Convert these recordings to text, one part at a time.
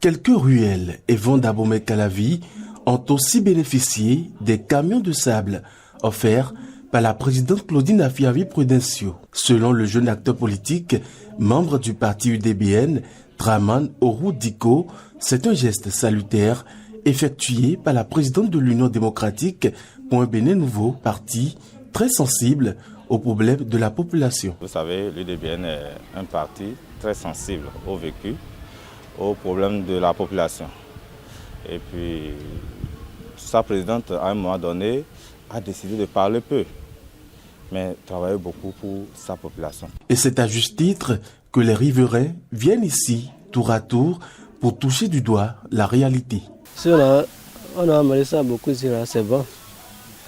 Quelques ruelles et vents d'Abomey-Calavi ont aussi bénéficié des camions de sable offerts par la présidente Claudine Afiavi-Prudencio. Selon le jeune acteur politique, membre du parti UDBN, Draman Orou Diko, c'est un geste salutaire effectué par la présidente de l'Union démocratique pour un Bénin nouveau parti très sensible aux problèmes de la population. Vous savez, l'UDBN est un parti très sensible au vécu, aux problèmes de la population. Et puis, sa présidente, à un moment donné, a décidé de parler peu, mais travailler beaucoup pour sa population. Et c'est à juste titre que les riverains viennent ici, tour à tour, pour toucher du doigt la réalité. Si on a amené ça beaucoup ici, c'est bon.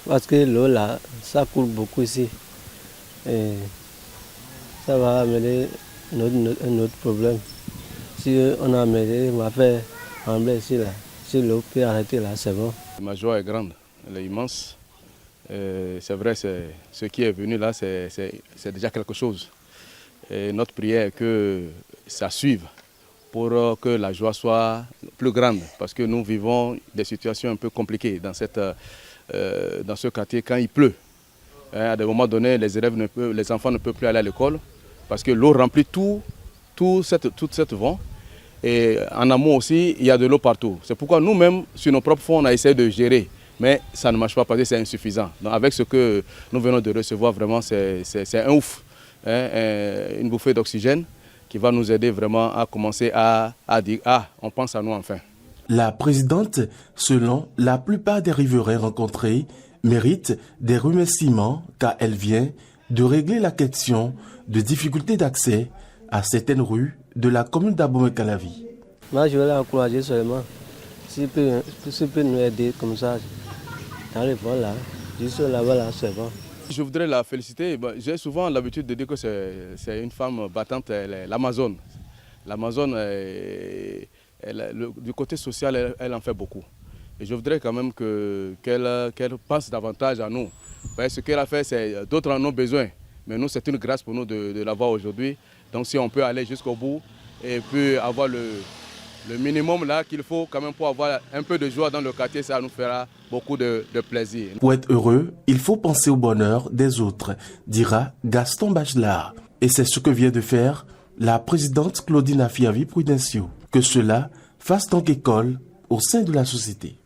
Parce que l'eau là, ça coule beaucoup ici. Et ça va amener un autre problème. Si on a amené, on va faire trembler ici là. Si l'eau peut arrêter là, c'est bon. Ma joie est grande, elle est immense. C'est vrai, ce qui est venu là, c'est déjà quelque chose. Et notre prière est que ça suive pour que la joie soit plus grande. Parce que nous vivons des situations un peu compliquées dans ce quartier quand il pleut. À des moments donnés, les enfants ne peuvent plus aller à l'école parce que l'eau remplit toute cette vent. Et en amont aussi, il y a de l'eau partout. C'est pourquoi nous-mêmes, sur nos propres fonds, on a essayé de gérer. Mais ça ne marche pas parce que c'est insuffisant. Donc avec ce que nous venons de recevoir, vraiment, c'est un ouf. Une bouffée d'oxygène qui va nous aider vraiment à commencer à dire « Ah, on pense à nous enfin ». La présidente, selon la plupart des riverains rencontrés, mérite des remerciements car elle vient de régler la question de difficultés d'accès à certaines rues de la commune d'Abomey-Calavi. Moi, je vais l'encourager seulement. S'il peut nous aider comme ça, dans les voies là, juste là-bas, là, c'est bon. Je voudrais la féliciter. J'ai souvent l'habitude de dire que c'est une femme battante, l'Amazone. L'Amazone, du côté social, elle en fait beaucoup. Et je voudrais quand même qu'elle pense davantage à nous. Ce qu'elle a fait, d'autres en ont besoin. Mais nous, c'est une grâce pour nous de l'avoir aujourd'hui. Donc si on peut aller jusqu'au bout et puis avoir le minimum là qu'il faut quand même pour avoir un peu de joie dans le quartier, ça nous fera beaucoup de plaisir. Pour être heureux, il faut penser au bonheur des autres, dira Gaston Bachelard. Et c'est ce que vient de faire la présidente Claudine Afiavi-Prudencio. Que cela fasse donc école au sein de la société.